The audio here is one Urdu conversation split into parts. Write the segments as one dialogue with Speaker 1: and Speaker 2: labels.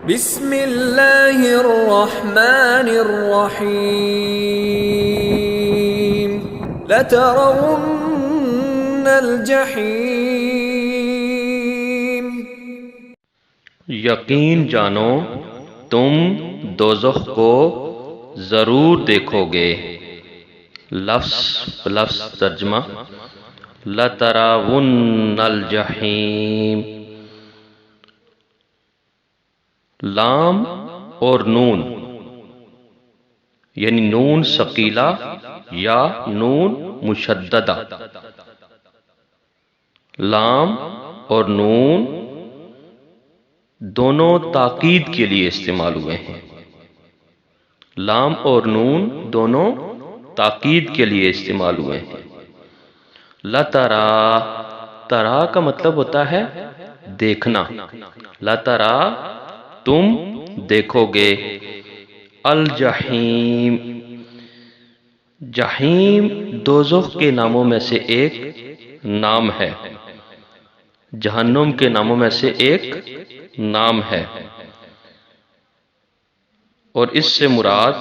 Speaker 1: بسم اللہ الرحمن الرحیم لترون الجحیم،
Speaker 2: یقین جانو تم دوزخ کو ضرور دیکھو گے۔ لفظ بلفظ ترجمہ لَتَرَوُنَّ الْجَحِيمَ۔ لام اور نون یعنی نون ثقیلہ یا نون مشددہ، لام اور نون دونوں تاکید کے لیے استعمال ہوئے ہیں۔ لام اور نون دونوں تاکید کے لیے استعمال ہوئے ہیں۔ لَتَرَا، ترا کا مطلب ہوتا ہے دیکھنا۔ لَتَرَا، تم دیکھو گے۔ الجحیم، جحیم دوزخ کے ناموں میں سے ایک نام ہے، جہنم کے ناموں میں سے ایک نام ہے، اور اس سے مراد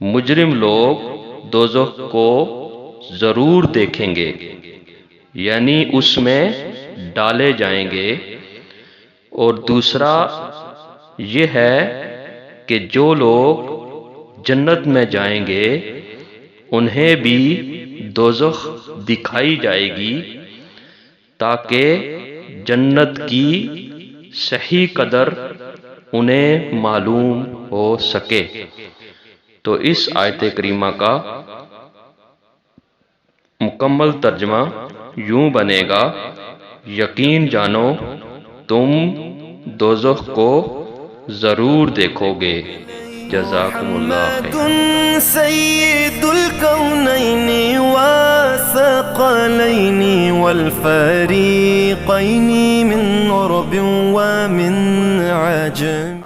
Speaker 2: مجرم لوگ دوزخ کو ضرور دیکھیں گے، یعنی اس میں ڈالے جائیں گے۔ اور دوسرا یہ ہے کہ جو لوگ جنت میں جائیں گے انہیں بھی دوزخ دکھائی جائے گی تاکہ جنت کی صحیح قدر انہیں معلوم ہو سکے۔ تو اس آیت کریمہ کا مکمل ترجمہ یوں بنے گا، یقین جانو تم دوزخ کو ضرور دیکھو گے۔ جزاکم اللہ خیر۔
Speaker 3: سید الکونین والثقلین والفریقین من عرب ومن عجم۔